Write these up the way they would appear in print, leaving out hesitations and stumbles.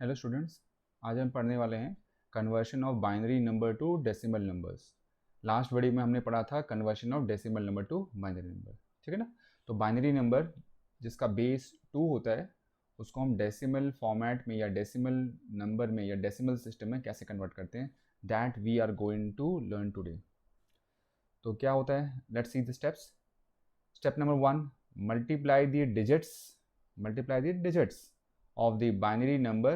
Hello students, आज हम पढ़ने वाले हैं conversion of binary number to decimal numbers. Last video में हमने पढ़ा था conversion of decimal number two binary number, ठीक है ना। तो बाइनरी नंबर जिसका बेस 2 होता है उसको हम डेसिमल फॉर्मेट में या डेसिमल नंबर में या डेसिमल सिस्टम में कैसे कन्वर्ट करते हैं, that we are going to learn today. तो क्या होता है, let's see the steps. Step number 1, multiply the digits of the binary number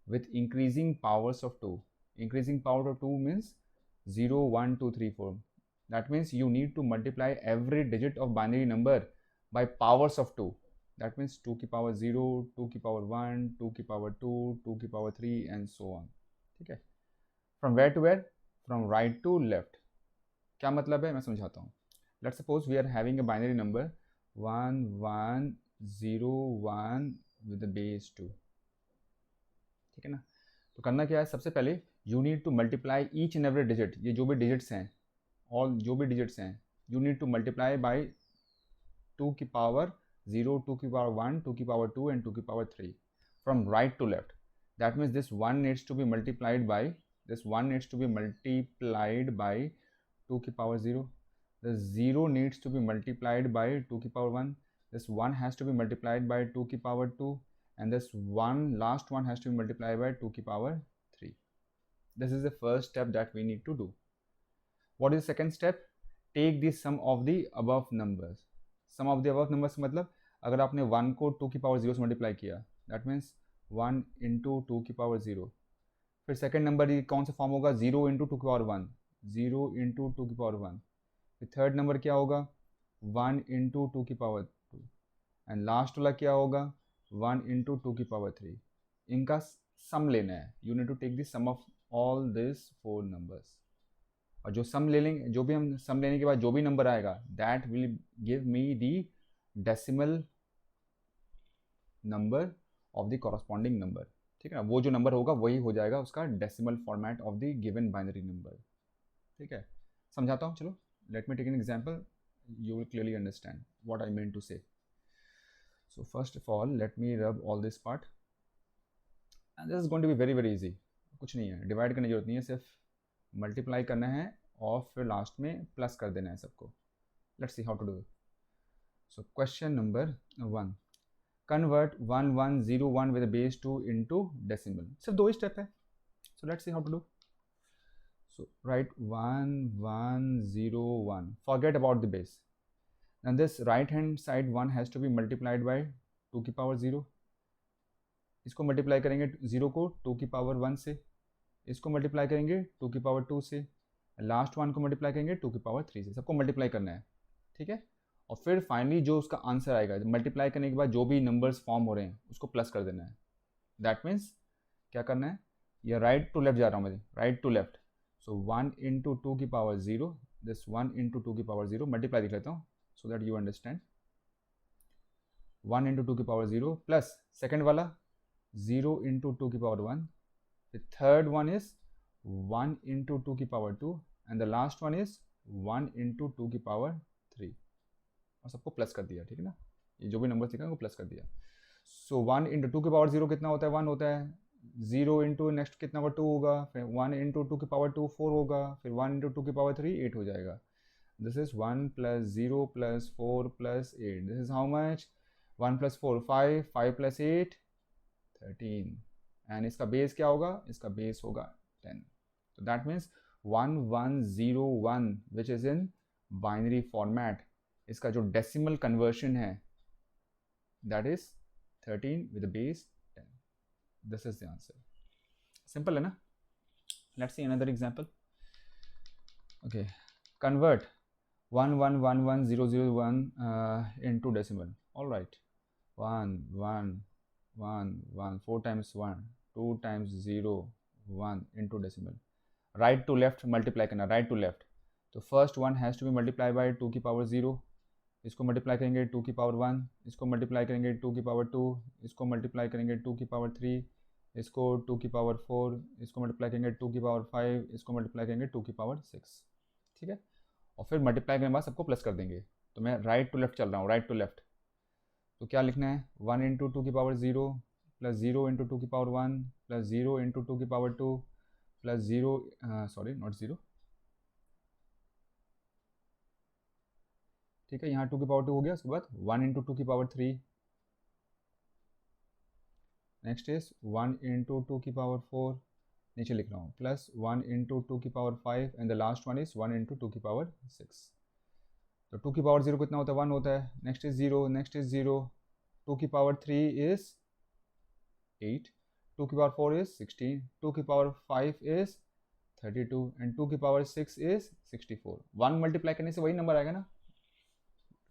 with increasing powers of 2. Increasing power of 2 means 0, 1, 2, 3, 4. That means you need to multiply every digit of binary number by powers of 2. That means 2 की power 0, 2 की power 1, 2 की power 2, 2 की power 3 and so on. ठीक है। From where to where? From right to left. क्या मतलब है, मैं समझाता हूँ। Let's suppose we are having a binary number 1, 1, 0, 1 with the base 2, ठीक है ना। तो करना क्या है, सबसे पहले you need to multiply each and every digit, ये जो भी डिजिट्स हैं, और जो भी डिजिट्स हैं you need to multiply by 2 की पावर 0, 2 की पावर 1, 2 की पावर 2 एंड 2 की power 3 from right to left. That means this one needs to be multiplied by 2 की power 0, the 0 needs to be multiplied by 2 की power 1, this 1 has to be multiplied by 2 की power 2 and this last one has to be multiplied by 2 की power 3. This is the first step that we need to do. What is the second step? Take the sum of the above numbers. Sum of the above numbers मतलब अगर आपने 1 को 2 की power 0 से multiply किया, that means 1 into 2 की power 0। फिर second number ये कौन सा फॉर्म होगा, 0 इंटू 2 की पावर 1, 0 इंटू 2 की पावर 1। फिर थर्ड नंबर क्या होगा, 1 इंटू 2 की पावर 2 एंड लास्ट वाला क्या होगा, 1 इंटू 2 की पावर 3। इनका सम लेना है, you need to take the sum of all this 4 numbers. और जो सम ले लेंगे, जो भी हम सम लेने के बाद जो भी नंबर आएगा that will give me the decimal number of the corresponding number, ठीक है ना। वो जो नंबर होगा वही हो जाएगा उसका decimal format of the given binary number, ठीक है। समझाता हूँ, चलो let me take an example, you will clearly understand what I mean to say. So first of all let me rub all this part and this is going to be very easy. कुछ नहीं है, divide करने की जरूरत नहीं है, सिर्फ multiply करना है और फिर लास्ट में प्लस कर देना है सबको। Let's see how to do it. So question number 1, convert 1101 with base 2 into decimal. सिर्फ दो ही स्टेप है, so let's see how to do. So write 1101. Forget about the base. Now this right hand side 1 has to be multiplied by 2 की power 0. इसको multiply करेंगे 0 को 2 की power 1 से, इसको मल्टीप्लाई करेंगे 2 की पावर 2 से, लास्ट वन को मल्टीप्लाई करेंगे 2 की पावर 3 से। सबको मल्टीप्लाई करना है, ठीक है। और फिर फाइनली जो उसका आंसर आएगा, मल्टीप्लाई करने के बाद जो भी नंबर्स फॉर्म हो रहे हैं उसको प्लस कर देना है। दैट मीन्स क्या करना है, ये राइट टू लेफ्ट जा रहा हूँ मैं, right to left. So 1 into 2 की पावर 0, this 1 into 2 की पावर 0, मल्टीप्लाई लिख लेता हूँ so that you understand। 1 into 2 की पावर 0 प्लस सेकेंड वाला 0 into 2 की power 1, the third one is 1 into 2 की power 2 and the last one is 1 into 2 की पावर 3 और सबको प्लस कर दिया, ठीक है ना। ये जो भी नंबर दिखा वो प्लस कर दिया। So 1 into 2 की पावर 0 कितना होता है, 1 होता है। 0 इंटू नेक्स्ट कितना होगा, 2 होगा। फिर 1 इंटू 2 की पावर 2 4 होगा। फिर 1 इंटू 2 की पावर 3 8 हो जाएगा। This is 1 plus 0 plus 4 plus 8, this is how much, 1 plus 4 5, 5 plus 8 13 and इसका बेस क्या होगा, इसका बेस होगा 10। तो that means 1101 which is in binary format, इसका जो डेसिमल कन्वर्शन है that is 13 with base 10। This is the answer. Simple है ना। Let's see another example. Okay, convert 111101 into decimal. All right, 1 1 1 1 4 times 1 2 times 0 1 into decimal. Right to left multiply करना, right to left। तो first one has to be multiplied by 2 की power 0, इसको multiply करेंगे 2 की power 1, इसको multiply करेंगे 2 की power 2, इसको मल्टीप्लाई करेंगे 2 की पावर 3, इसको 2 की पावर 4, इसको मल्टीप्लाई करेंगे 2 की पावर 5, इसको मल्टीप्लाई करेंगे 2 की पावर 6, ठीक है। और फिर मल्टीप्लाई करने के बाद सबको प्लस कर देंगे। तो मैं राइट टू लेफ्ट चल रहा हूँ, राइट टू लेफ्ट। तो क्या लिखना है, 1 इंटू 2 की पावर 0 प्लस 0 इंटू टू की पावर 1 प्लस 0 इंटू टू की पावर 2 प्लस 0 सॉरी नॉट 0, ठीक है, यहाँ 2 की पावर 2 हो गया, उसके बाद 1 इंटू टू की power 3, next is 1 into two की पावर 4, नीचे लिख रहा हूँ, प्लस 1 इंटू टू की power 5 and the last one is 1 into two की पावर 6। तो 2 की पावर 0 कितना होता है, 1 होता है, नेक्स्ट इज 0, नेक्स्ट इज 0, 2 की पावर 3 इज 8, 2 की पावर 4 इज 16, 2 की पावर 5 इज 32 एंड 2 की पावर 6 इज 64। 1 मल्टीप्लाई करने से वही नंबर आएगा ना,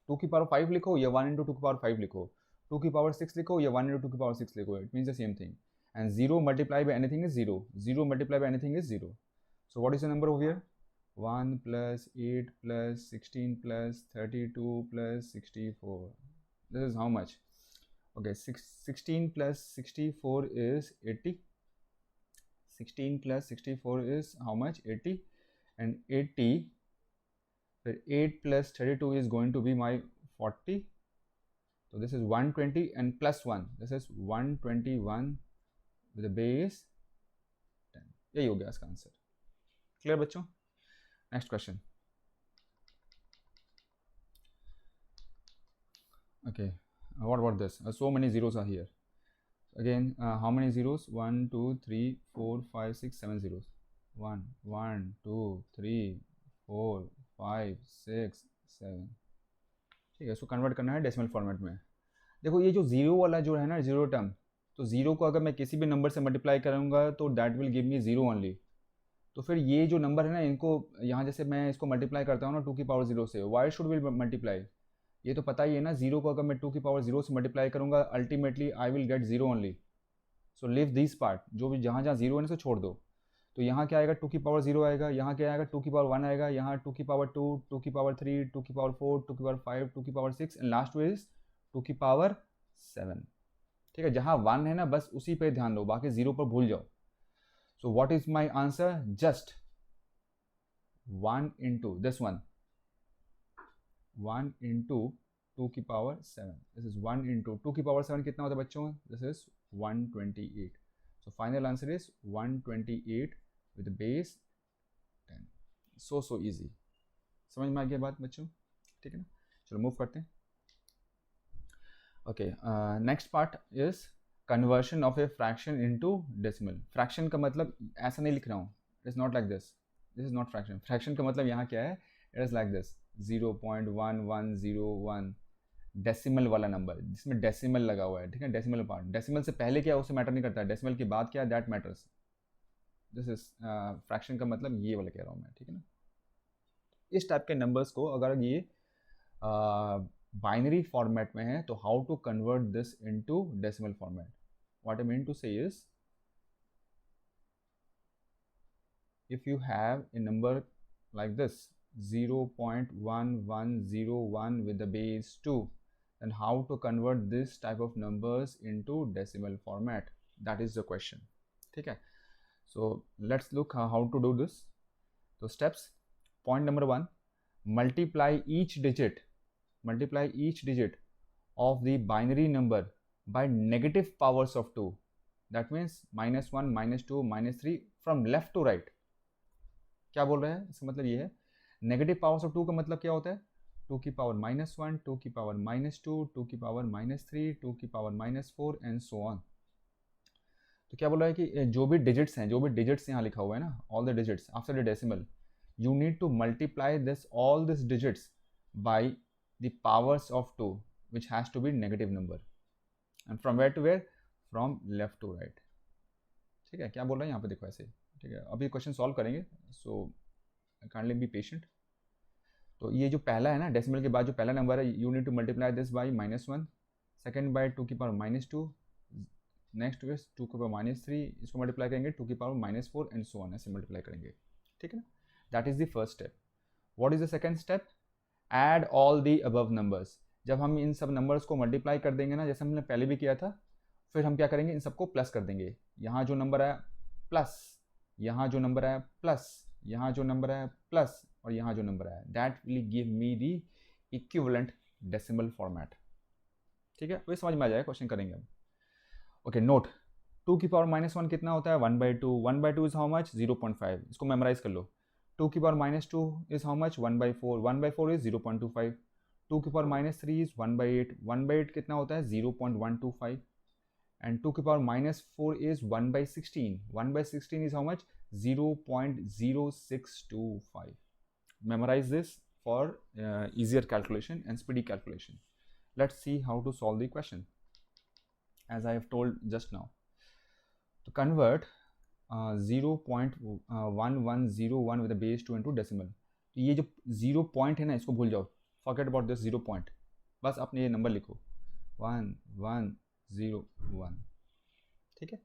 2 की पावर 5 लिखो या 1 इंटू टू की पावर 5 लिखो, 2 की पावर 6 लिखो या 1 इंटू टू की पावर 6 लिखो, it means the same thing. And 0 multiply by anything is 0, 0 multiply by anything is 0। So what is the number over here, 1 plus 8 plus 16 plus 32 plus 64, this is how much, okay, 16 plus 64 is 80, 16 plus 64 is how much, 80, and 80, फिर 8 plus 32 is going to be my 40, so this is 120 and plus 1, this is 121 with the base 10, यही हो गया इसका answer. Clear बच्चों? Next question, okay, what about this, so many zeros are here again, how many zeros, 1 2 3 4 5 6 7 zeros, 1 1 2 3 4 5 6 7, ठीक है, इसको convert करना है डेसिमल फॉर्मेट में। देखो ये जो जीरो वाला जो है ना, जीरो टर्म, तो जीरो को अगर मैं किसी भी नंबर से मल्टीप्लाई करूँगा तो that will give me zero only. तो फिर ये जो नंबर है ना, इनको यहाँ जैसे मैं इसको मल्टीप्लाई करता हूँ ना 2 की पावर 0 से, वाई शुड विल मल्टीप्लाई, ये तो पता ही है ना, जीरो को अगर मैं 2 की पावर 0 से मल्टीप्लाई करूँगा ultimately I will get zero only. So live this part, जो भी जहाँ जहाँ जीरो है ना उसे छोड़ दो। तो यहाँ क्या आएगा, 2 की पावर 0 आएगा, यहाँ क्या आएगा 2 की पावर 1 आएगा, यहाँ 2 की पावर 2, 2 की पावर 3, 2 की पावर 4, 2 की पावर 5, 2 की पावर 6 एंड लास्ट इज 2 की पावर 7। ठीक है, जहाँ 1 है ना बस उसी पे ध्यान दो, बाकी 0 पर भूल जाओ। So what is my answer, just 1 into this 1 into 2 की पावर 7, दिस इज 1 इंटू 2 की पावर 7 कितना होता है बच्चों, this is 128। So final answer is 128 with base 10। so easy, समझ में आ गया बात बच्चों? ठीक है ना, चलो मूव करते हैं। Okay, next part is conversion of a fraction into decimal. Fraction का मतलब ऐसा नहीं लिख रहा हूँ, it is not like this, this is not fraction. Fraction का मतलब यहाँ क्या है, it is like this 0.1101 decimal वाला नंबर जिसमें डेसिमल लगा हुआ है। ठीक है, डेसिमल पार्ट, डेसिमल से पहले क्या उसे मैटर नहीं करता है, डेसिमल के बाद क्या that matters. This is fraction का मतलब ये वाला कह रहा हूँ मैं। ठीक है ना, इस टाइप के नंबर्स को अगर ये बाइनरी फॉर्मेट में है तो how to convert this into decimal format, what I mean to say is if you have a number like this 0.1101 with the base 2, then how to convert this type of numbers into decimal format, that is the question. ठीक है, so let's look how to do this. So steps, point number 1, multiply each digit of the binary number by negative powers of 2, that means -1 -2 -3 from left to right। क्या बोल रहे हैं, इसका मतलब ये है नेगेटिव पावर्स ऑफ 2 का मतलब क्या होता है, 2 की पावर -1, 2 की पावर -2, 2 की पावर -3, 2 की पावर -4 एंड सो ऑन। तो क्या बोल रहा है कि जो भी डिजिट्स यहाँ लिखा हुआ है ना, all the digits after the decimal, you need to multiply all these digits by the powers of 2, which has to be negative number, and from where to where, from left to right। ठीक है, क्या बोल रहा है यहाँ पे देखो ऐसे। ठीक है, अभी क्वेश्चन सॉल्व करेंगे, सो काइंडली बी पेशेंट। तो ये जो पहला है ना, डेसिमल के बाद जो पहला नंबर है, you need to multiply this by -1, second by 2 की पावर -2, नेक्स्ट इज 2 की पावर -3, इसको मल्टीप्लाई करेंगे 2 की पावर -4 एंड सो ऑन, ऐसे मल्टीप्लाई करेंगे। ठीक है ना, that is the first step। what is the second step, add all the above numbers। जब हम इन सब नंबर्स को मल्टीप्लाई कर देंगे ना, जैसे हमने पहले भी किया था, फिर हम क्या करेंगे, इन सबको प्लस कर देंगे। यहाँ जो नंबर आया प्लस, यहाँ जो नंबर आया प्लस, यहाँ जो नंबर आया प्लस, और यहाँ जो नंबर आया, that will give me the equivalent decimal format. ठीक है, वही समझ में आ जाएगा, क्वेश्चन करेंगे हम। ओके नोट, 2⁻⁻1 कितना होता है 1/2, 1/2 इज हाउ मच 0.5, इसको मेमोराइज कर लो। 2⁻⁻2 is how much 1/4, 1/4 is 0.25, 2⁻3 is 1/8, 1/8 कितना होता है 0.125, and 2⁻4 is 1/16, 1/16 is how much 0.0625. Memorize this for easier calculation and speedy calculation. Let's see how to solve the question as I have told just now. To convert 0.1101 with a base 2 into decimal, तो ये जो 0 point है ना इसको भूल जाओ, forget about this 0 point, बस अपने ये नंबर लिखो 1101, ठीक है।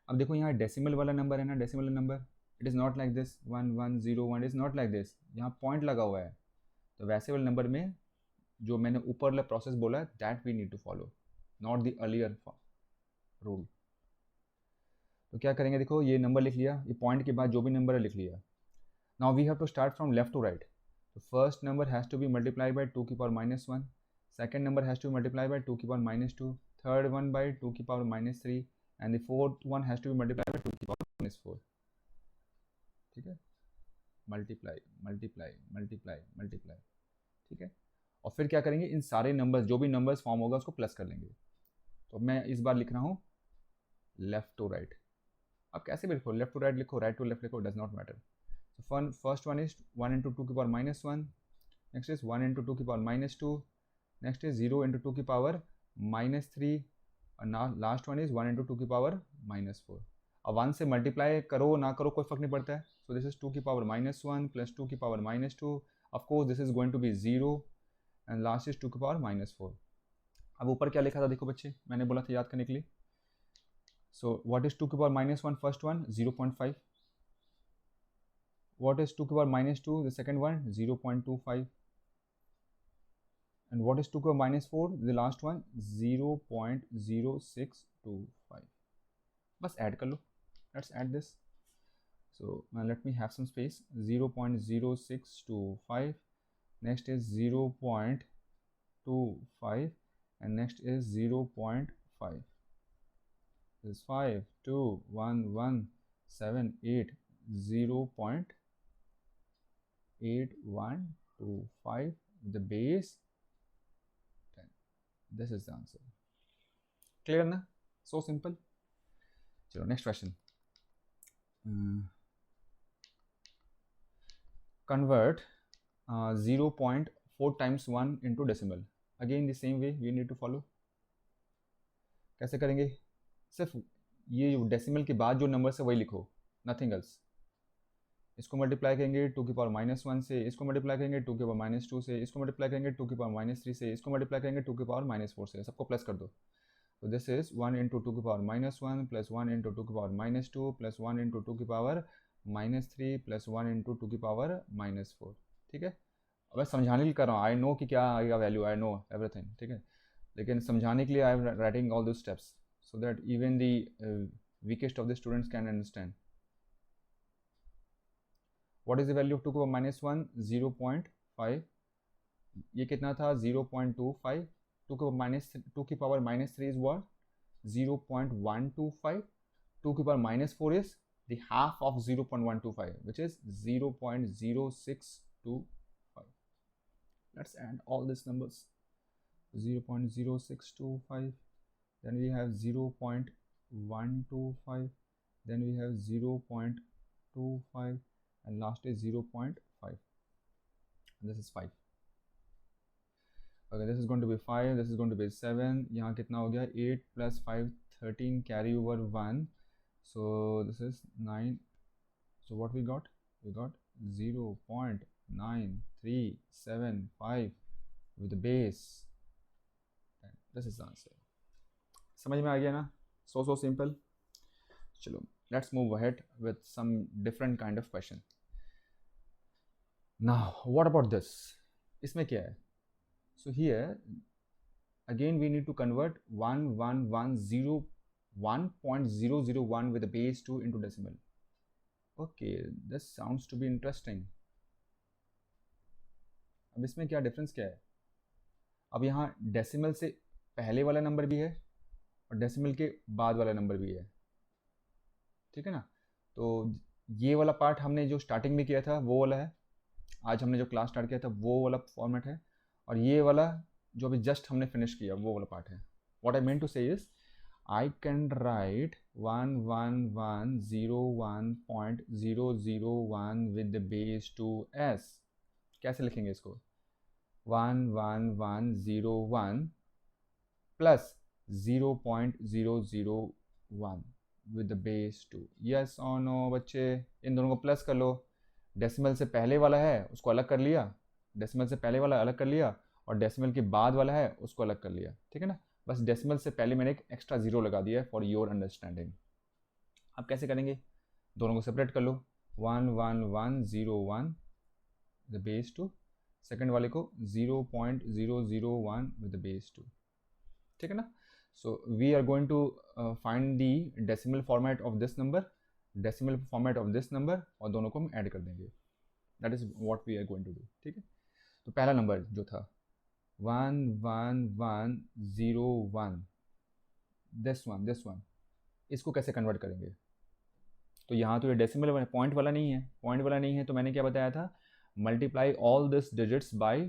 अब देखो यहाँ डेसिमल वाला नंबर है ना, decimal number, it is not like this 1101 is not like this, यहाँ पॉइंट लगा हुआ है, तो वैसे वाले नंबर में जो मैंने ऊपर वाला प्रोसेस बोला है that we need to follow, not the earlier rule. तो क्या करेंगे, देखो ये नंबर लिख लिया, ये पॉइंट के बाद जो भी नंबर है लिख लिया। Now we have to start from left to right. तो first number has to be multiply by 2⁻⁻1, second number has to be multiply by 2⁻⁻2, third one by 2⁻3 and the fourth one has to be multiplied by 2⁻⁻4, ठीक है, multiply multiply multiply multiply, ठीक है। और फिर क्या करेंगे, इन सारे नंबर्स जो भी नंबर्स फॉर्म होगा उसको प्लस कर लेंगे। तो मैं इस बार लिख रहा हूँ लेफ्ट टू राइट, अब कैसे भी लिखो, लेफ्ट टू राइट लिखो, राइट टू लेफ्ट लिखो, does not matter. So first one is 1 into 2⁻⁻1, next is 1 into 2⁻2, next is 0 into 2⁻3, और लास्ट वन इज 1 into 2⁻4। अब 1 से मल्टीप्लाई करो ना करो कोई फर्क नहीं पड़ता है। So this is 2⁻1 plus 2⁻2, of course this is going to be 0 and last is 2⁻4। अब ऊपर क्या लिखा था देखो बच्चे, मैंने बोला था याद करने के लिए। So what is 2⁻1 first one 0.5, what is 2⁻2 the second one 0.25, and what is 2⁻4 the last one 0.0625, बस ऐड कर लो, let's add this. So let me have some space, 0.0625, next is 0.25, and next is 0.5, this is 5 2 1 1 7 8 0.8125 the base 10. This is the answer. Clear na? So simple. चलो next question. Convert 0.4 times 1 into decimal. Again the same way we need to follow. कैसे करेंगे, सिर्फ ये decimal के बाद जो number है वही लिखो, नथिंग एल्स। इसको मल्टीप्लाई करेंगे 2⁻1 से, इसको मल्टीप्लाई करेंगे 2⁻2 से, इसको मल्टीप्लाई करेंगे 2⁻3 से, इसको मल्टीप्लाई करेंगे 2⁻4 से, सबको प्लस कर दो। तो this is 1 into 2⁻1 plus 1 into 2⁻2 plus 1 into 2⁻3 plus 1 into 2⁻4, ठीक है। अब मैं समझाने के लिए कर रहा हूँ, आई नो कि क्या आएगा वैल्यू, आई नो एवरीथिंग, ठीक है, लेकिन समझाने के लिए I am writing all those steps so that even the weakest of the students can understand. What is the value of 2⁻1 0.5, ये कितना था 0.25, 2⁻3 is what 0.125, 2⁻4 is the half of 0.125 which is 0.0625. Let's add all these numbers, 0.0625, then we have 0.125, then we have 0.25, and last is 0.5. This is 5. Okay, this is going to be 5, this is going to be 7, यहाँ कितना हो गया 8 plus 5 13, carry over 1, so this is 9. So what we got 0.9375 with the base 10. This is the answer. समझ में आ गया ना, so simple. चलो let's move ahead with some different kind of question. Now what about this, इसमें क्या है? So here again we need to convert 1.001 with the base 2 into decimal. Okay, this sounds to be interesting. अब इसमें क्या difference क्या है, अब यहाँ डेसिमल से पहले वाला नंबर भी है और डेसिमल के बाद वाला नंबर भी है, ठीक है ना। तो ये वाला पार्ट हमने जो स्टार्टिंग में किया था वो वाला है, आज हमने जो क्लास स्टार्ट किया था वो वाला फॉर्मेट है, और ये वाला जो अभी जस्ट हमने फिनिश किया वो वाला पार्ट है। What I mean to say is I can write 11101.001 with the base 2s। कैसे लिखेंगे इसको? 11101 plus 0.001 with the base 2। Yes और नो बच्चे? इन दोनों को प्लस कर लो। डेसिमल से पहले वाला है उसको अलग कर लिया, डेसिमल से पहले वाला अलग कर लिया, और डेसिमल के बाद वाला है उसको अलग कर लिया, ठीक है ना। बस डेसिमल से पहले मैंने एक एक्स्ट्रा जीरो लगा दिया है फॉर योर अंडरस्टैंडिंग। अब कैसे करेंगे? दोनों को सेपरेट कर लो। 11101 द बेस 2, सेकेंड वाले को 0.001 विद द बेस 2, ठीक है ना। So we are going to find the decimal format of this number, decimal format of this number, और दोनों को हम ऐड कर देंगे। That is what we are going to do, ठीक है। तो पहला नंबर जो था 11101, दिस वन, इसको कैसे कन्वर्ट करेंगे? तो यहाँ तो ये डेसिमल पॉइंट वाला नहीं है, पॉइंट वाला नहीं है, तो मैंने क्या बताया था? Multiply all this digits by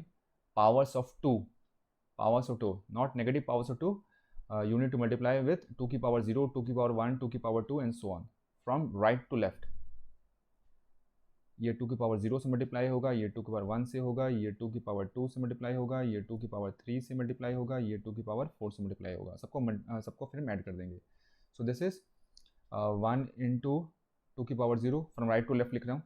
powers of 2, powers of 2, not negative powers of 2। you need to multiply with 2 की पावर 0, 2 की पावर 1, 2 की power 2 and so on from right to left. ये 2 की पावर 0 से मल्टीप्लाई होगा, ये 2 की पावर 1 से होगा, ये 2 की पावर 2 से मल्टीप्लाई होगा, ये 2 की पावर 3 से मल्टीप्लाई होगा, ये 2 की पावर 4 से मल्टीप्लाई होगा। सबको फिर हम ऐड कर देंगे। सो दिस इज 1 इंटू 2 की power 0, from right to left लिख रहा हूँ,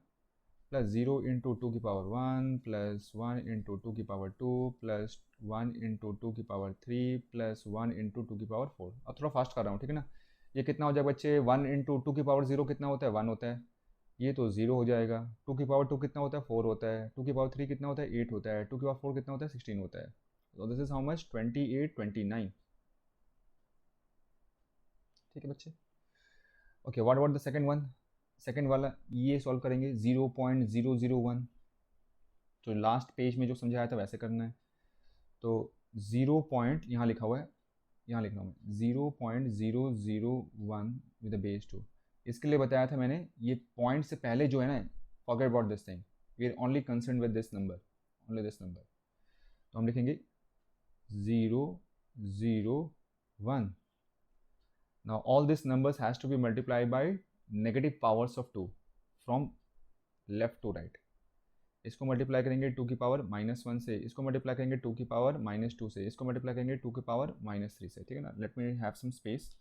प्लस 0 इंटू 2 की पावर 1, प्लस 1 इंटू 2 की पावर 2, प्लस 1 इंटू 2 की पावर 3, प्लस 1 इंटू 2 की पावर 4। अब थोड़ा फास्ट कर रहा हूँ, ठीक है ना। ये कितना हो जाएगा बच्चे? 1 इंटू 2 की पावर 0 कितना होता है? 1 होता है। ये तो 0 हो जाएगा। 2 की पावर 2 कितना होता है? 4 होता है। 2 की पावर 3 कितना होता है? 8 होता है। 2 की पावर 4 कितना होता है? 16 होता है। तो दिस इज हाउ मच? 28, 29, ठीक है बच्चे। Okay, what about the second one? Second वाला ये सॉल्व करेंगे 0.001, तो लास्ट पेज में जो समझाया था वैसे करना है। तो 0 पॉइंट यहाँ लिखा हुआ है, यहाँ लिखना हूँ 0.001 विद द बेस 2। इसके लिए बताया था मैंने, ये पॉइंट से पहले जो है ना, forget about this thing, we are only concern with this number, only this number. तो हम लिखेंगे 001। Now all this numbers has to be multiply by negative powers of 2 from left to right. इसको multiply करेंगे 2 की power -1 से, इसको multiply करेंगे 2 की पावर -2 से, इसको मल्टीप्लाई करेंगे 2 की पावर -3 से, ठीक है ना। Let me have some space.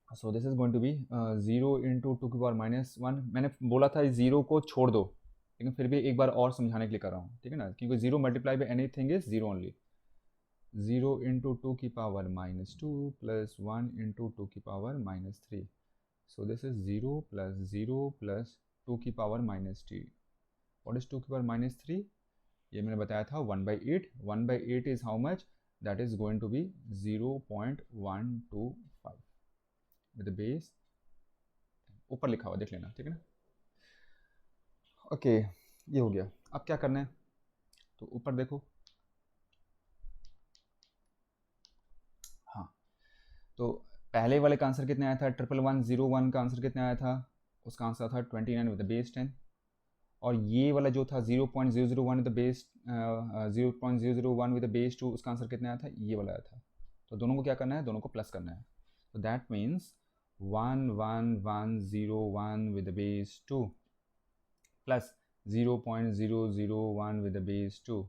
So this is going to be 0 into 2 की पावर -1। मैंने बोला था ज़ीरो को छोड़ दो, लेकिन फिर भी एक बार और समझाने के लिए कर रहा हूँ, ठीक है ना, क्योंकि 0 multiply by any thing is 0 only. 0 into 2 की पावर -2 प्लस 1 इंटू 2 की power -3। So this is 0 plus 0 plus 2 की पावर -3। व्हाट इज 2 की पावर -3? ये मैंने बताया था 1/8। 1/8 is how much? That is going to be 0.125 with base, ऊपर लिखा हुआ देख लेना, ठीक है ना। ओके, ये हो गया। अब क्या करना है? तो ऊपर देखो, हाँ, तो पहले वाले का आंसर कितने आया था? 11101 का आंसर कितने आया था? उसका आंसर था 29 विद बेस 10। और ये वाला जो था 0.001 विद बेस 0.001 विद बेस 2, उसका आंसर कितना आया था? ये वाला आया था। तो दोनों को क्या करना है? दोनों को प्लस करना है। तो that means 11101 with base 2 plus 0.001 with base 2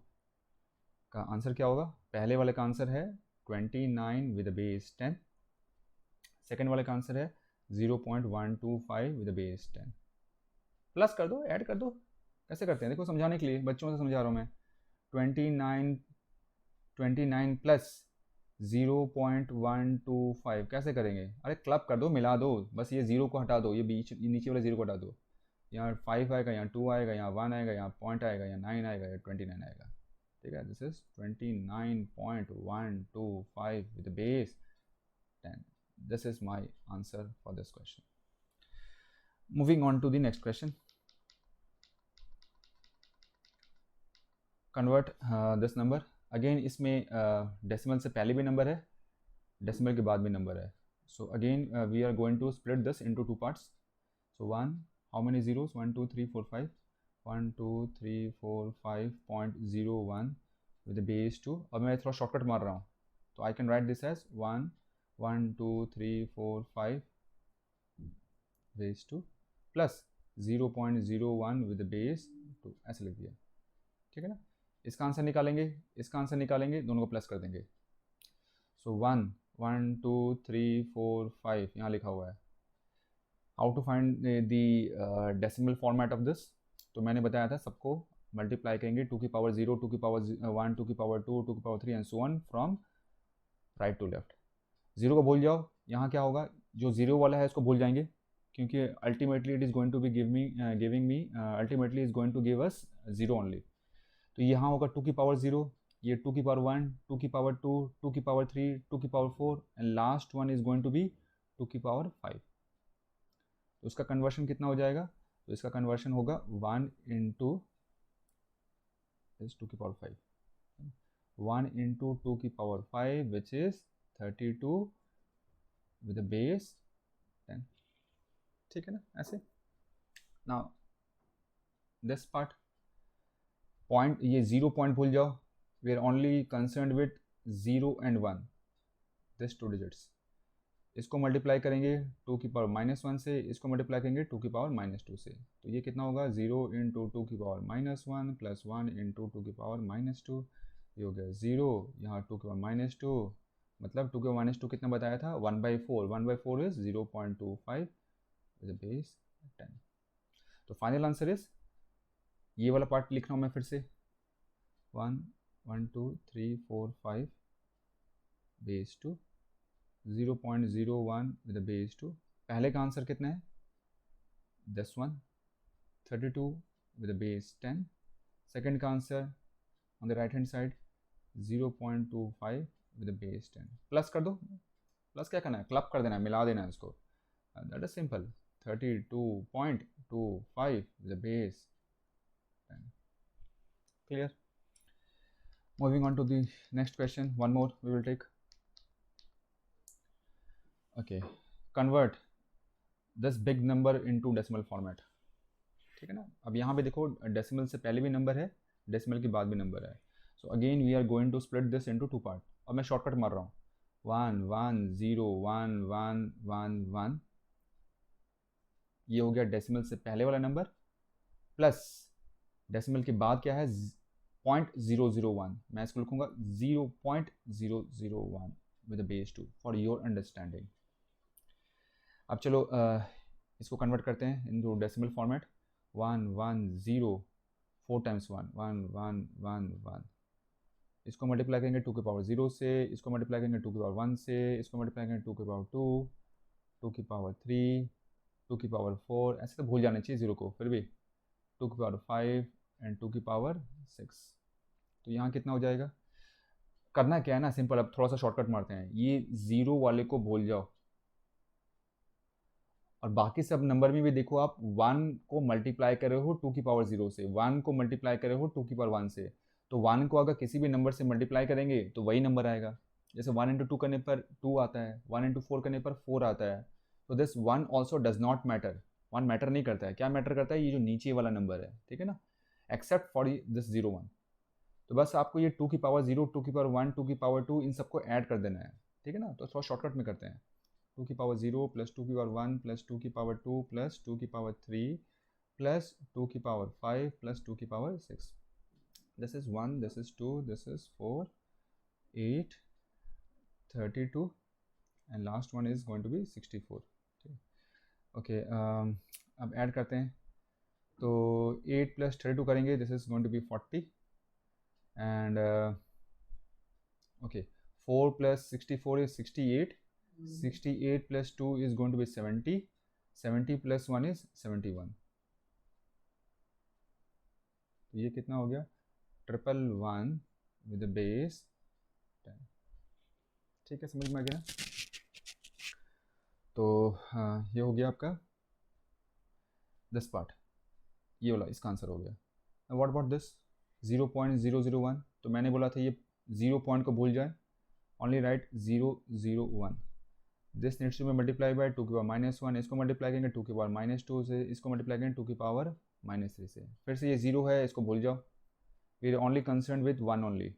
का आंसर क्या होगा? पहले वाले का आंसर है 29 विद बेस 10, सेकेंड वाले का आंसर है 0.125 विद बेस 10। प्लस कर दो, ऐड कर दो। कैसे करते हैं देखो, समझाने के लिए, बच्चों से समझा रहा हूँ मैं। 29 प्लस 0.125 कैसे करेंगे? अरे क्लब कर दो, मिला दो, बस ये 0 को हटा दो, ये बीच नीचे वाले 0 को हटा दो। यहाँ 5 आएगा, यहाँ 2 आएगा, यहाँ 1 आएगा, यहाँ पॉइंट आएगा, यहाँ 9 आएगा, यहाँ 29 आएगा, ठीक है। This is 29.125 with base 10। This is my answer for this question. Moving on to the next question. Convert this number. Again इसमें डेसिमल से पहले भी नंबर है डेसिमल के बाद भी नंबर है. So again we are going to split this into two parts. So 1, how many zeros? 1 2 3 4 5. 1 2 3 4 5.01 with the base 2. अब मैं थोड़ा शॉर्टकट मार रहा हूँ, तो I can write this as 1 1 2 3 4 5 base 2 plus 0.01 with the base 2. ऐसे लिख दिया. ठीक है ना. इसका आंसर निकालेंगे, इसका आंसर निकालेंगे, दोनों को प्लस कर देंगे. सो 1 1 2 3 4 5 यहाँ लिखा हुआ है. How to find the decimal format of this. तो मैंने बताया था सबको मल्टीप्लाई करेंगे 2 की पावर 0, 2 की पावर 1, 2 की पावर 2, 2 की power 3 and so on from right to left. Zero को भूल जाओ. यहाँ क्या होगा, जो जीरो वाला है इसको भूल जाएंगे, क्योंकि ultimately it is going to be giving me ultimately is going to give us zero only. तो यहाँ होगा 2 की पावर 0, ये 2 की पावर 1, 2 की पावर 2, 2 की पावर 3, 2 की power 4 and last one is going to be 2 की पावर 5. तो उसका कन्वर्शन कितना हो जाएगा, तो इसका कन्वर्शन होगा 1 इंटू 2 की पावर 5, 1 इंटू 2 की power 5 which is 32 with base 10. ठीक है ना. ऐसे नाउ दिस पार्ट पॉइंट, ये 0 पॉइंट भूल जाओ. We are only concern with 0 and 1, this 2 digits. इसको मल्टीप्लाई करेंगे 2 की पावर -1 से, इसको मल्टीप्लाई करेंगे 2 की पावर -2 से. तो ये कितना होगा, 0 इंटू 2 की पावर -1 प्लस 1 इंटू 2 की पावर -2. ये हो गया 0, यहाँ 2 की पावर -2, मतलब 2 की पावर -2 कितना बताया था, 1/4. 1/4 इज 0.25 विद बेस 10. तो फाइनल आंसर इज, ये वाला पार्ट लिख रहा हूँ मैं फिर से, 1 1 2 3 4 5 बेस 2, 0.01 विद बेस 2. पहले का आंसर कितना है, this one 32 with a base 10. Second का answer on the right hand side 0.25 with a base 10. Plus कर दो. प्लस क्या करना है, क्लब कर देना है, मिला देना है इसको. That is simple. 32.25 with a base 10. Clear? Moving on to the next question. One more we will take. Okay. Convert this big number into decimal format. ठीक है ना. अब यहाँ पे देखो डेसिमल से पहले भी नंबर है, डेसिमल के बाद भी नंबर है. So again we are going to split this into two part. और मैं शॉर्टकट मार रहा हूँ, 1 1 0 1 1 1 1. ये हो गया डेसिमल से पहले वाला नंबर, प्लस डेसिमल के बाद क्या है, 0.001. मैं इसको लिखूंगा 0.001 with base 2 for your understanding. अब चलो इसको कन्वर्ट करते हैं इन डेसिमल फॉर्मेट. 1 1 0 4 टाइम्स 1 1 1 1 1. इसको मल्टीप्लाई करेंगे 2 की पावर 0 से, इसको मल्टीप्लाई करेंगे 2 की पावर 1 से, इसको मल्टीप्लाई करेंगे 2 की पावर 2, 2 की पावर 3, 2 की पावर 4. ऐसे तो भूल जाना चाहिए जीरो को, फिर भी 2 की पावर 5 एंड 2 की पावर 6. तो यहाँ कितना हो जाएगा, करना क्या है ना, सिंपल. अब थोड़ा सा शॉर्टकट मारते हैं. ये जीरो वाले को भूल जाओ, और बाकी सब नंबर में भी देखो, आप 1 को मल्टीप्लाई कर रहे हो 2 की पावर 0 से, 1 को मल्टीप्लाई कर रहे हो 2 की पावर 1 से. तो 1 को अगर किसी भी नंबर से मल्टीप्लाई करेंगे तो वही नंबर आएगा. जैसे 1 इंटू 2 करने पर 2 आता है, 1 इंटू 4 करने पर 4 आता है. तो this 1 also does not matter. 1 matter नहीं करता है. क्या मैटर करता है, ये जो नीचे वाला नंबर है, ठीक है ना, एक्सेप्ट फॉर दिस 0 1. तो बस आपको ये 2 की पावर 0, 2 की पावर 1, 2 की पावर 2, इन सबको ऐड कर देना है. ठीक है ना. तो थोड़ा शॉर्टकट में करते हैं. 2 की पावर 0 प्लस 2 की पावर 1 प्लस 2 की पावर 2 प्लस 2 की पावर 3 प्लस 2 की पावर 5 प्लस 2 की power 6. This is 1, this is 2, this is 4, 8, 32 and last one is going to be 64. Okay, अब ऐड करते हैं. तो 8 प्लस 32 करेंगे, this is going to be 40 and okay, 4 plus 64 is 68. 68 plus 2 is going to be 70. 70 plus 1 is 71. तो ये कितना हो गया, 111 with the base 10. ठीक है, समझ में आ गया. तो ये हो गया आपका दिस पार्ट, ये वाला इसका आंसर हो गया. What about this 0.001. तो मैंने बोला था ये 0 पॉइंट को भूल जाए, only write 0 0 1. This needs to be multiplied by 2 की पावर -1. इसको मल्टीप्लाई करेंगे 2 की पावर -2 से, इसको मल्टीप्लाई करेंगे 2 की पावर -3 से. फिर से ये 0 है, इसको भूल जाओ. We are only concern with 1 only,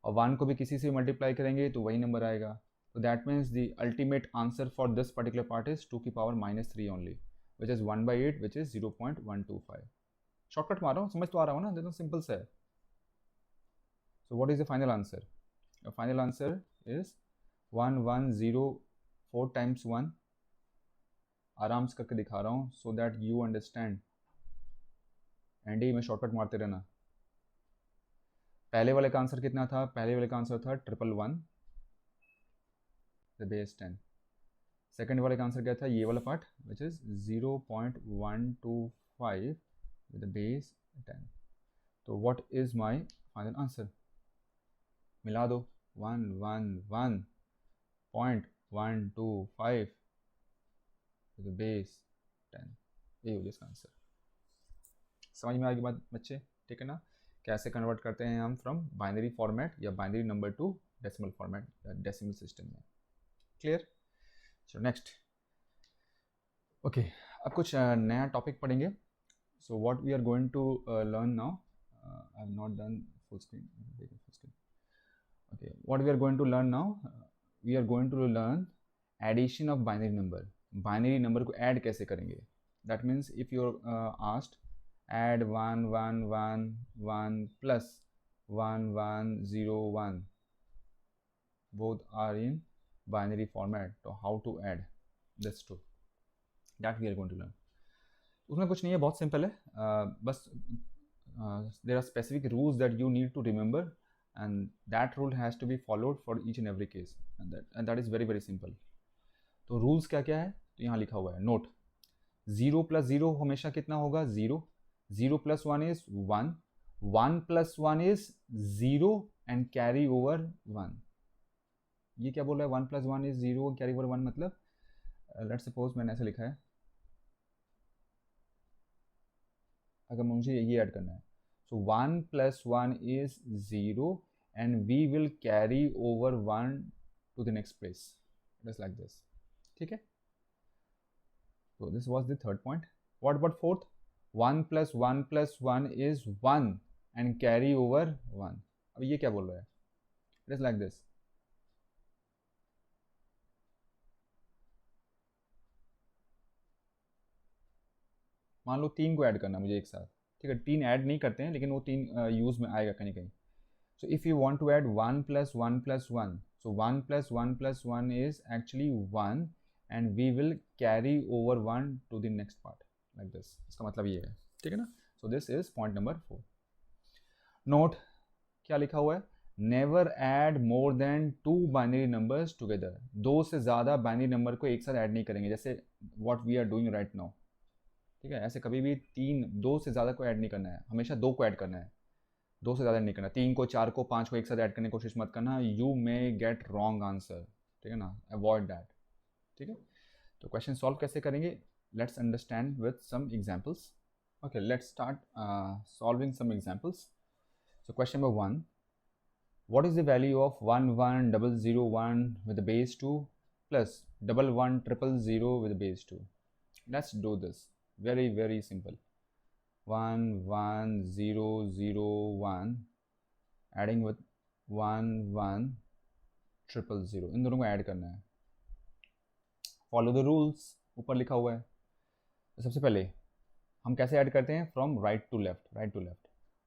और 1 को भी किसी से मल्टीप्लाई करेंगे तो वही नंबर आएगा. तो that means the ultimate answer for this particular part is 2 की power -3 only, which is 1/8, which is 0.125. Shortcut मार रहा हूँ, समझ तो आ रहा हूँ ना, देखो सिंपल सा है. So what is the final answer? The final answer is 1104 times 1. आराम से करके दिखा रहा हूँ so that you understand. Andy में शॉर्टकट मारते रहना. पहले वाले का आंसर कितना था? पहले वाले का आंसर था 111 द बेस 10. सेकेंड वाले का आंसर क्या था? ये वाला part, which is 0.125 with the base 10. तो what is my final answer? मिला दो. 111.125 विद द बेस 10. ये हो गया इसका आंसर. समझ में आ गई बात बच्चे? ठीक है ना? कैसे कन्वर्ट करते हैं हम फ्रॉम बाइनरी फॉर्मेट या binary number to decimal format या डेसिमल सिस्टम में. क्लियर? चलो नेक्स्ट. ओके, अब कुछ नया टॉपिक पढ़ेंगे. So what we are going to learn now, I have not done full screen. Okay, what we are going to learn now, we are going to learn addition of binary number. Binary number को add कैसे करेंगे? That means if you are asked add 1 1 1 1 plus 1 1 0 1, both are in binary format. So how to add this two, that we are going to learn. उसमें कुछ नहीं है, बहुत simple है. बस there are specific rules that you need to remember, and that rule has to be followed for each and every case, and that is very very simple. तो rules क्या क्या है? तो यहाँ लिखा हुआ है, नोट. 0 + 0 हमेशा कितना होगा? 0. 0 + 1 is 1. 1 + 1 is 0 and carry over 1. ये क्या बोल रहा है? 1 + 1 is 0 and carry over 1 मतलब लेट्स सपोज मैंने ऐसे लिखा है, अगर मुझे ये ऐड करना है, सो 1 + 1 is 0 and we will carry over 1 to the next place. It is like this. ठीक है? So this was the third point. What about fourth? 1 + 1 + 1 is 1 and carry over 1. अब ये क्या बोल रहा है? It is like this. मान लो 3 को ऐड करना मुझे एक साथ. ठीक है, 3 ऐड नहीं करते हैं लेकिन वो 3 यूज़ में आएगा कहीं कहीं. So if you want to add 1 + 1 + 1, so 1 + 1 + 1 is actually 1 and we will carry over 1 to the next part. Like this. इसका मतलब ये है. ठीक है ना? सो this is point number 4. Note क्या लिखा हुआ है? Never add more than 2 binary numbers together. 2 से ज़्यादा बाइनरी नंबर को एक साथ ऐड नहीं करेंगे, जैसे what we are doing right now. ठीक है, ऐसे कभी भी 2 से ज़्यादा को ऐड नहीं करना है, हमेशा 2 को ऐड करना है. 2 से ज़्यादा नहीं करना. 3 को, 4 को, 5 को एक साथ ऐड करने की कोशिश मत करना. You may get wrong answer. ठीक है ना? Avoid that. ठीक है? तो क्वेश्चन सॉल्व कैसे करेंगे? Let's understand with some examples. Okay, let's start solving some examples. So question number 1, what is the value of 11001 with the base 2 plus 11000 with the base 2? Let's do this. Very very simple. 11001 adding with 11000, इन दोनों को add करना है. Follow the rules, ऊपर लिखा हुआ है. तो सबसे पहले हम कैसे ऐड करते हैं? From right to left.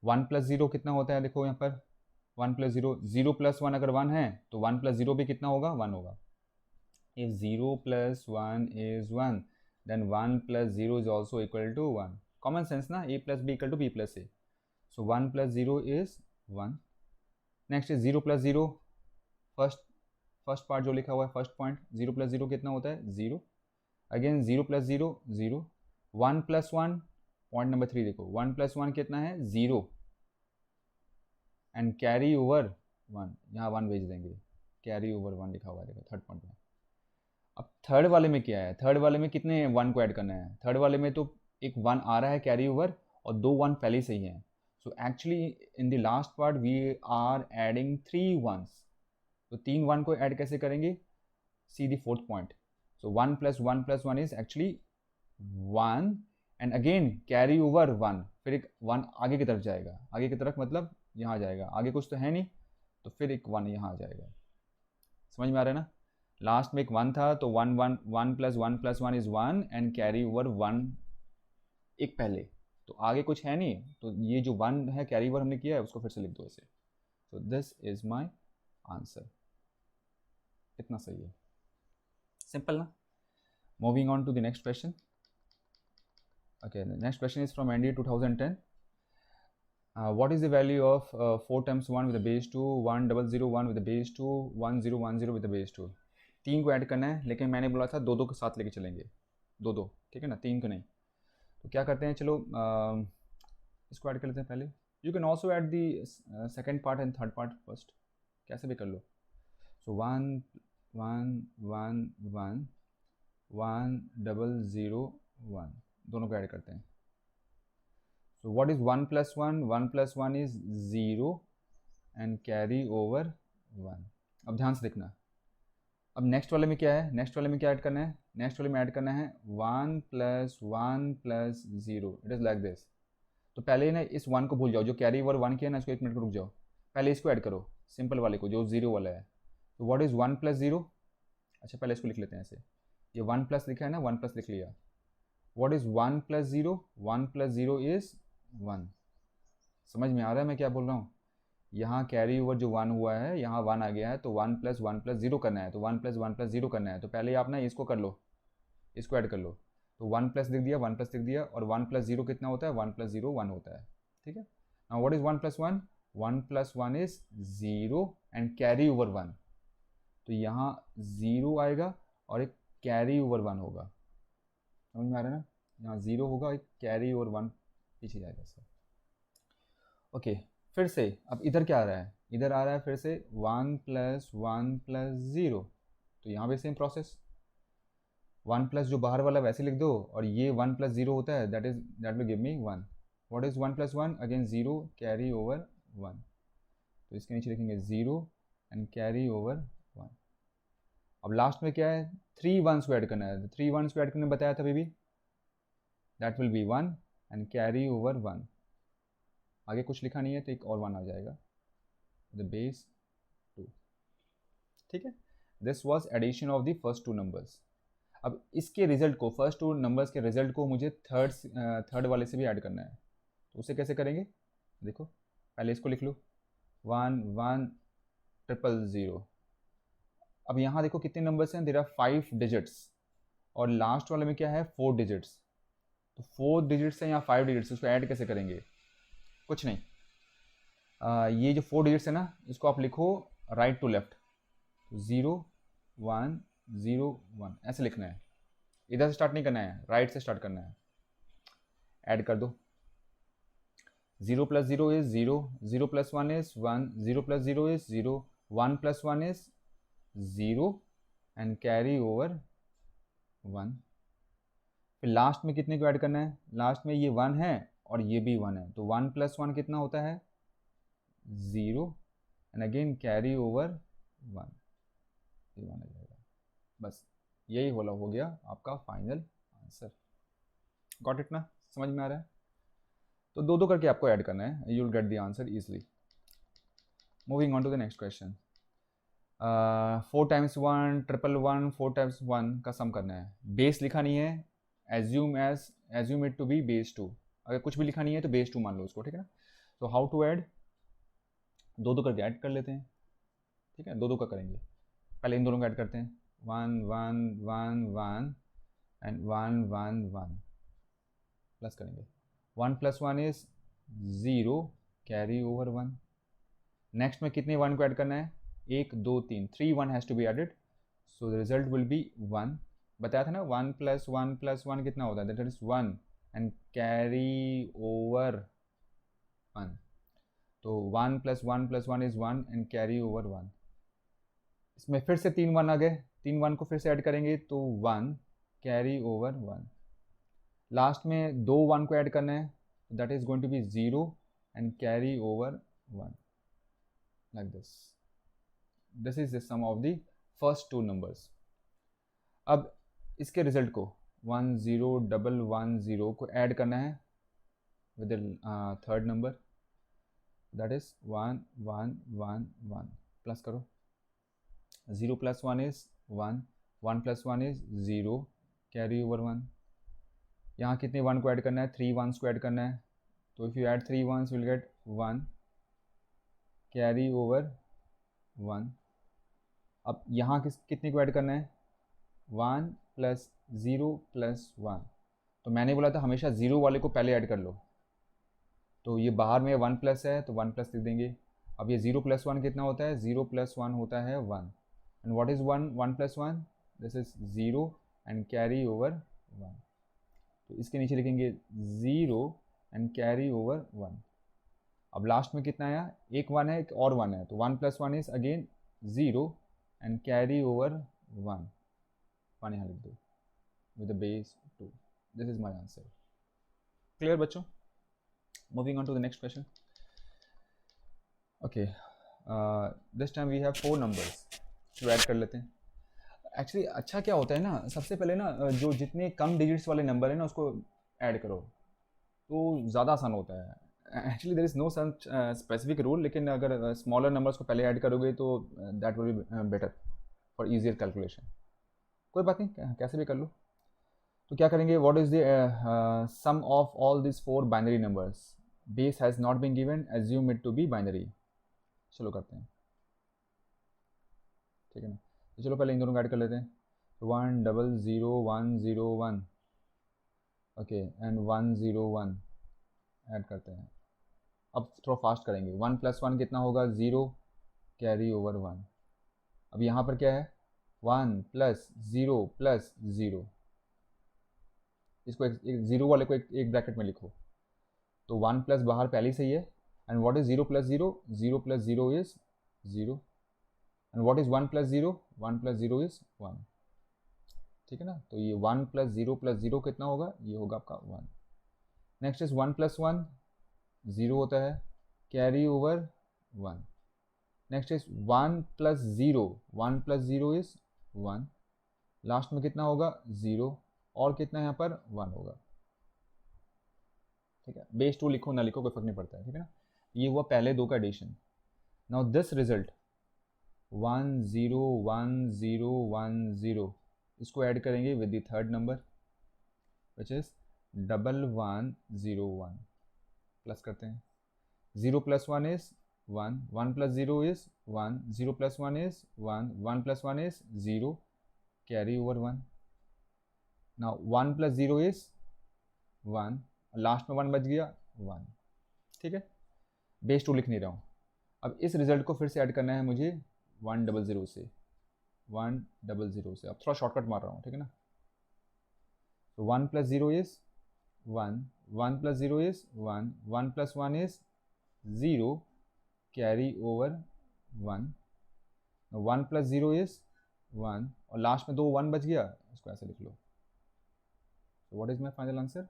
1 + 0 कितना होता है? देखो यहाँ पर 1 + 0, 0 + 1 अगर 1 है तो 1 + 0 भी कितना होगा? 1 होगा. If 0 + 1 is 1, then 1 + 0 is also equal to 1. Common sense ना, a + b = b + a. So 1 + 0 is 1. Next is 0 + 0. First part जो लिखा हुआ है, फर्स्ट पॉइंट, 0 + 0 कितना होता है? 0. अगेन 0 + 0 0. 1 + 1, पॉइंट नंबर 3 देखो, 1 + 1 कितना है? 0 एंड कैरी ओवर 1. यहाँ 1 भेज देंगे, कैरी ओवर 1 लिखा हुआ है देखो थर्ड पॉइंट में. अब थर्ड वाले में क्या है? थर्ड वाले में कितने 1 को ऐड करना है? थर्ड वाले में तो एक 1 आ रहा है कैरी ओवर और 2 1 पहले से ही हैं. So actually in the last part we are adding 3 1s. तो 3 1 को ऐड कैसे करेंगे, see the fourth point. So 1 + 1 is actually 1 and again carry over 1, फिर एक 1 आगे की तरफ जाएगा, आगे की तरफ मतलब यहाँ जाएगा, आगे कुछ तो है नहीं, तो फिर एक 1 यहाँ आ जाएगा. समझ में आ रहा है ना. लास्ट में एक 1 था तो 1 1 1 + 1 इज 1 एंड कैरी ओवर 1 एक पहले, तो आगे कुछ है नहीं, तो ये जो 1 है कैरी ओवर हमने किया है उसको फिर से लिख दो ऐसे. So this is my answer. कितना सही है, सिंपल ना. Moving on to the next question. Okay, the next question is from Andy 2010. What is the value of 4 times 1 with the base 2, 1001 with the base 2, 1010 with the base 2? 3 को add करना है, लेकिन मैंने बोला था दो दो के साथ लेके चलेंगे, दो दो, ठीक है ना, 3 को नहीं. तो क्या करते हैं, चलो इसको ऐड कर लेते हैं पहले. You can also add the second part and third part first, कैसे भी कर लो. सो 1 1 1 1 1001 दोनों को ऐड करते हैं. So what is 1 + 1, 1 + 1 is 0 and carry over 1. अब ध्यान से देखना, अब नेक्स्ट वाले में क्या है, नेक्स्ट वाले में क्या ऐड करना है, नेक्स्ट वाले में ऐड करना है 1 + 1 + 0. It is like this. तो पहले ना इस 1 को भूल जाओ, जो कैरी ओवर 1 किया ना, इसको 1 मिनट को रुक जाओ, पहले इसको ऐड करो, सिंपल वाले को जो 0 वाला है. तो व्हाट इज़ 1 + 0, अच्छा पहले इसको लिख लेते हैं ऐसे, ये 1 प्लस लिखा है ना, 1 प्लस लिख लिया. What is 1 + 0? 1 + 0 is 1. समझ में आ रहा है मैं क्या बोल रहा हूँ. यहाँ कैरी ओवर जो 1 हुआ है, यहाँ 1 आ गया है, तो 1 + 1 + 0 करना है, तो 1 + 1 + 0 करना है. तो पहले आप ना इसको कर लो, इसको ऐड कर लो. तो 1 प्लस लिख दिया, 1 प्लस लिख दिया, और 1 + 0 कितना होता है, 1 + 0 1 होता है. ठीक है. Now what is 1 + 1? 1 + 1 is 0 and carry over 1. तो यहाँ 0 आएगा और एक कैरी ओवर 1 होगा. समझ में आ रहा है ना. यहाँ 0 होगा, एक कैरी ओवर 1 पीछे जाएगा सर. ओके, फिर से अब इधर क्या आ रहा है, इधर आ रहा है फिर से 1 + 1 + 0. तो यहाँ भी सेम प्रोसेस, 1 प्लस जो बाहर वाला वैसे लिख दो, और ये 1 + 0 होता है, that will give me 1. What is 1 + 1? Again 0 carry over 1. तो इसके नीचे लिखेंगे 0 एंड कैरी ओवर 1. अब लास्ट में क्या है, 3 1s को ऐड करना है. 3 1s को ऐड करने बताया था baby, that will be 1 and carry over 1. आगे कुछ लिखा नहीं है तो एक और 1 आ जाएगा, द बेस 2. ठीक है. This was addition of the first 2 numbers. अब इसके रिजल्ट को, फर्स्ट 2 नंबर्स के रिजल्ट को मुझे थर्ड वाले से भी ऐड करना है. तो उसे कैसे करेंगे, देखो पहले इसको लिख लो, 1 1 0 0. अब यहाँ देखो कितने नंबर्स हैं, देयर आर 5 डिजिट्स, और लास्ट वाले में क्या है, 4 डिजिट्स. तो 4 डिजिट्स है यहाँ 5 डिजिट्स, उसको ऐड कैसे करेंगे, कुछ नहीं. ये जो 4 डिजिट्स है ना, इसको आप लिखो राइट टू लेफ्ट. तो 0 1 0 1 ऐसे लिखना है. इधर से स्टार्ट नहीं करना है, राइट से स्टार्ट करना है. ऐड कर दो. 0 + 0 is 0, 0 + 1 is 1, 0 + 0 is 0, 1 + 1 is 0 and carry over 1. फिर लास्ट में कितने को ऐड करना है, लास्ट में ये 1 है और ये भी 1 है, तो 1 + 1 कितना होता है, 0 एंड अगेन कैरी ओवर 1. ये 1 आ जाएगा. बस यही वाला हो गया आपका फाइनल आंसर. गॉट इट ना, समझ में आ रहा है. तो दो दो करके आपको ऐड करना है, you will get the answer easily. Moving on to the next question. 4 × 1 1 4 × 1 का सम करना है. बेस लिखा नहीं है, assume it to be base 2. अगर कुछ भी लिखा नहीं है तो बेस 2 मान लो उसको. ठीक है ना. तो हाउ टू ऐड, दो दो करके ऐड कर लेते हैं. ठीक है, दो दो का करेंगे. पहले इन दोनों को ऐड करते हैं, 1 1 1 1 एंड 1 1 1 प्लस करेंगे. 1 + 1 इज 0 कैरी ओवर 1. नेक्स्ट में कितने 1 को ऐड करना है, 1 2 3, 3 1 has to be added. So the result will be 1. बताया था ना 1 + 1 + 1 कितना होता है, that is 1 and carry over 1. तो 1 + 1 + 1 इज 1 एंड कैरी ओवर 1. इसमें फिर से 3 1 आ गए, 3 1 को फिर से ऐड करेंगे तो 1 कैरी ओवर 1. लास्ट में 2 1 को ऐड करना है, that is going to be 0 and carry over 1 like this. This is the sum of the first two numbers. अब इसके रिजल्ट को 10,110 को ऐड करना है with the third number, that is 1,1,1,1 plus करो। 0 plus 1 is 1, 1 plus 1 is 0, carry over 1। यहाँ कितने 1 को ऐड करना है? 3 1s को ऐड करना है, तो if you add 3 1s will get 1, carry over 1। अब यहाँ कितने को ऐड करना है? 1 प्लस 0 प्लस 1। तो मैंने बोला था हमेशा 0 वाले को पहले ऐड कर लो, तो ये बाहर में 1 प्लस है तो 1 प्लस लिख देंगे। अब ये 0 प्लस 1 कितना होता है? 0 प्लस 1 होता है 1। And what is 1 plus 1? This is 0 and carry over 1। तो इसके नीचे लिखेंगे 0 and carry over 1। अब लास्ट में कितना आया? एक 1 है, एक और 1 है, तो 1 plus 1 is again 0 and carry over 1। 1 यहाँ लिख दो with the base 2। This is my answer। Clear बच्चों? Moving on to the next question। Okay, this time we have 4 numbers जो ऐड कर लेते हैं। एक्चुअली अच्छा क्या होता है ना, सबसे पहले ना जो जितने कम डिजिट्स वाले नंबर है ना उसको ऐड करो तो ज़्यादा आसान होता है। Actually there is no such specific rule, लेकिन अगर स्मॉलर नंबर्स को पहले ऐड करोगे तो that will be better for easier calculation. कोई बात नहीं, कैसे भी कर लो। तो क्या करेंगे? What is the sum of all this 4 binary numbers? Base has not been given, assume it to be binary. चलो करते हैं, ठीक है ना। तो चलो पहले इन दोनों को ऐड कर लेते हैं। 1,0,0,1,0,1 ओके एंड 1,0,1 ऐड करते हैं। अब थोड़ा फास्ट करेंगे। 1 प्लस 1 कितना होगा? 0, कैरी ओवर 1। अब यहाँ पर क्या है? 1 प्लस 0 प्लस 0। इसको एक 0 वाले को एक ब्रैकेट में लिखो, तो 1 प्लस बाहर पहले से ही है। And what is 0 plus 0? 0 plus 0 is 0। And what is 1 plus 0? 1 plus 0 is 1। ठीक है ना। तो ये 1 प्लस 0 कितना होगा? ये होगा आपका 1। नेक्स्ट इज 1 प्लस 1 0 होता है, carry over 1। Next is 1 plus 0, 1 plus 0 is 1। Last में कितना होगा? 0, और कितना यहाँ पर? 1 होगा। ठीक है, बेस 2 लिखो ना लिखो कोई फर्क नहीं पड़ता है, ठीक है ना। ये हुआ पहले दो का एडिशन। नाउ दिस रिजल्ट 1 0 1 0 1 0, इसको ऐड करेंगे with the third number which is 1,1,0,1 plus करते हैं। 0 plus 1 is 1, 1 plus 0 is 1, 0 plus 1 is 1, 1 plus 1 is 0, carry over 1। Now 1 plus 0 is 1, last में 1 बच गया 1। ठीक है, बेस 2 लिख नहीं रहा हूँ। अब इस रिजल्ट को फिर से ऐड करना है मुझे 100 से, 100 से। अब थोड़ा शॉर्टकट मार रहा हूँ, ठीक है ना। तो 1 plus 0 is 1, 1 plus 0 is 1, 1 plus 1 is 0, carry over 1। 1 plus 0 is 1, और लास्ट में 1 बच गया, इसको ऐसे लिख लो। What is my final answer?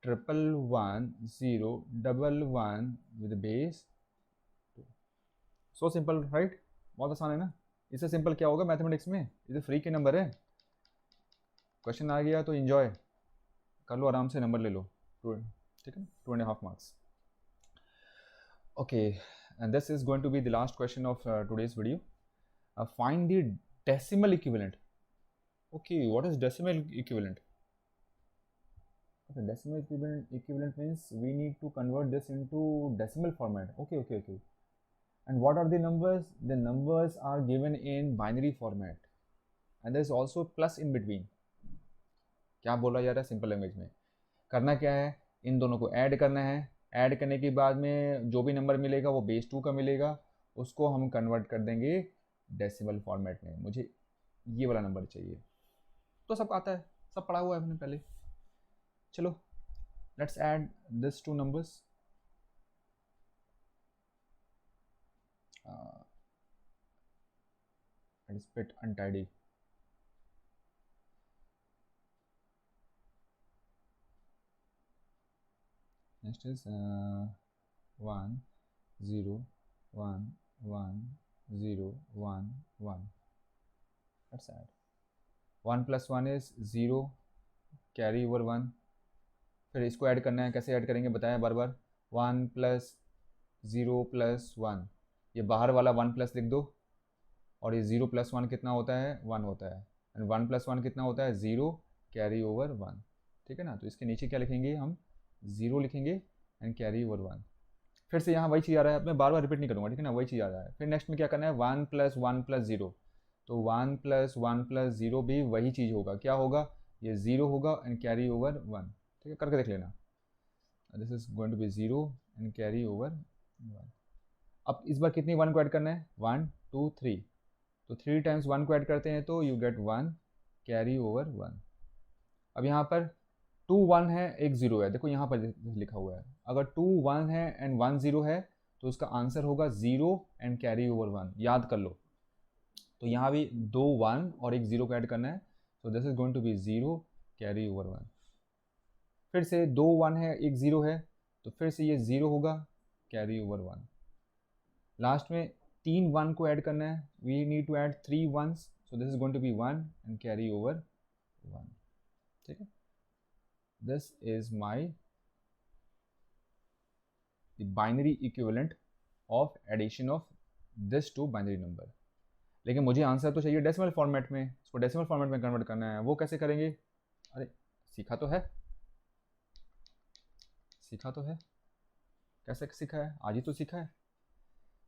1,1,1,0,1 with base 2। So simple right, बहुत आसान है ना। इससे सिंपल क्या होगा मैथमेटिक्स में? ये तो फ्री के नंबर है। क्वेश्चन आ गया तो एंजॉय कर लो, आराम से नंबर ले लो, ठीक है, 2.5 marks. Okay, and this is going to be the last question of today's video. Find the decimal equivalent. Okay, what is decimal equivalent? Okay, decimal equivalent means we need to convert this into decimal format. Okay. And what are the numbers? The numbers are given in binary format, and there is also plus in between. क्या बोला जा रहा है simple language में? करना क्या है? इन दोनों को ऐड करना है। ऐड करने के बाद में जो भी नंबर मिलेगा वो बेस 2 का मिलेगा, उसको हम कन्वर्ट कर देंगे डेसिमल फॉर्मेट में। मुझे ये वाला नंबर चाहिए, तो सब आता है, सब पढ़ा हुआ है हमने पहले। चलो, let's add these two numbers. It is bit untidy. Next is 1 0 1 1 0 1 1. Let's add 1 plus 1 is 0, carry over 1. फिर इसको ऐड करना है, कैसे ऐड करेंगे बताया बार बार. 1 प्लस 0 प्लस 1, ये बाहर वाला 1 प्लस लिख दो, और ये 0 प्लस 1 कितना होता है, 1 होता है. एंड 1 प्लस 1 कितना होता है, 0, कैरी ओवर 1. ठीक है ना. तो इसके नीचे क्या लिखेंगे हम, 0 लिखेंगे एंड कैरी ओवर 1. फिर से यहाँ वही चीज़ आ रहा है, मैं बार बार रिपीट नहीं करूँगा, ठीक है ना, वही चीज़ आ रहा है. फिर नेक्स्ट में क्या करना है, 1 प्लस 1 प्लस 0. तो 1 प्लस 1 प्लस 0 भी वही चीज़ होगा, क्या होगा, ये 0 होगा एंड कैरी ओवर 1. ठीक है, करके देख लेना. This is going to be 0 and carry over 1. अब इस बार कितनी 1 को ऐड करना है, 1 2 3. तो 3 टाइम्स 1 को ऐड करते हैं तो यू गेट 1, कैरी ओवर 1. अब यहाँ पर 2 1 है, एक 0 है, देखो यहाँ पर लिखा हुआ है. अगर 2 1 है एंड 1 0 है तो उसका आंसर होगा 0 एंड कैरी ओवर 1. याद कर लो. तो यहाँ भी 2 1 और एक 0 को ऐड करना है. So this is going to be 0, carry over 1. फिर से 2 1 है, एक 0 है, तो फिर से ये 0 होगा, कैरी ओवर 1. लास्ट में 3 1 को ऐड करना है, we need to add 3 1s, so this is going to be 1 and carry over 1. ठीक है. This is my the binary equivalent of addition of this two binary number. लेकिन मुझे answer तो चाहिए डेसिमल फॉर्मेट में, इसको डेसिमल फॉर्मेट में convert करना है. वो कैसे करेंगे, अरे सीखा तो है, सीखा तो है, कैसे सीखा है, आज ही तो सीखा है.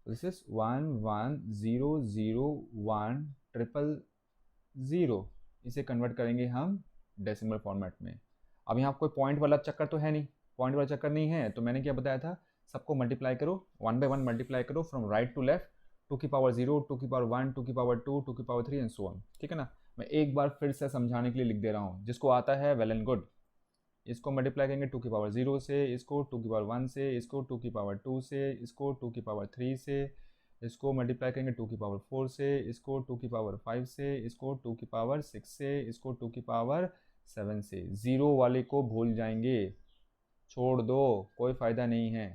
This is 1 1 0 0 1 triple 0. इसे कन्वर्ट करेंगे हम डेसिमल फॉर्मेट में. अब यहाँ कोई पॉइंट वाला चक्कर तो है नहीं, पॉइंट वाला चक्कर नहीं है, तो मैंने क्या बताया था, सबको मल्टीप्लाई करो, 1 बाय 1 मल्टीप्लाई करो फ्रॉम राइट टू लेफ्ट, 2 की पावर 0, 2 की पावर 1, 2 की पावर 2, 2 की पावर 3 एंड सो ऑन. ठीक है ना. मैं एक बार फिर से समझाने के लिए लिख दे रहा हूँ, जिसको आता है वेल एंड गुड. इसको मल्टीप्लाई करेंगे 2 की पावर 0 से, इसको 2 की पावर 1 से, इसको 2 की पावर 2 से, इसको 2 की पावर 3 से, इसको मल्टीप्लाई करेंगे 2 की पावर 4 से, इसको 2 की पावर 5 से, इसको 2 की पावर 6 से, इसको 2 की पावर 7 से. ज़ीरो वाले को भूल जाएंगे, छोड़ दो, कोई फ़ायदा नहीं है.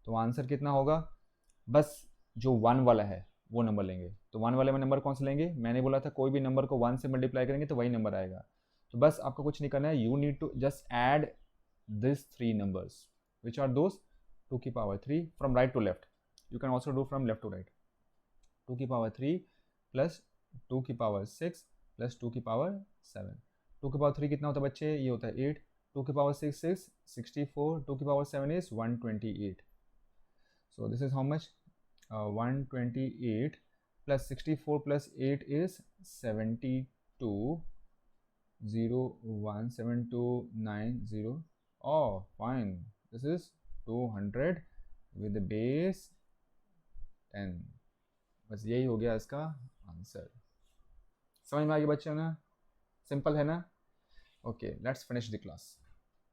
तो आंसर कितना होगा, बस जो 1 वाला है वो नंबर लेंगे. तो 1 वाले में नंबर कौन से लेंगे, मैंने बोला था कोई भी नंबर को 1 से मल्टीप्लाई करेंगे तो वही नंबर आएगा. तो बस आपको कुछ नहीं करना है, you need to just add this 3 numbers, which are those 2 की power 3 from right to left. You can also do from left to right. 2 की पावर 3 प्लस 2 की पावर 6 प्लस 2 की पावर 7. 2 की पावर 3 कितना होता है बच्चे, ये होता है 8. 2 की पावर 6 6 64. 2 की power 7 is 128. So this is how much, 128 plus 64 plus 8 is 72. 0 1 7 2 9 0. Oh fine, this is 200 with the base 10. बस यही हो गया इसका आंसर. समझ में आ गया बच्चों ना, सिंपल है ना. Okay, let's finish the class.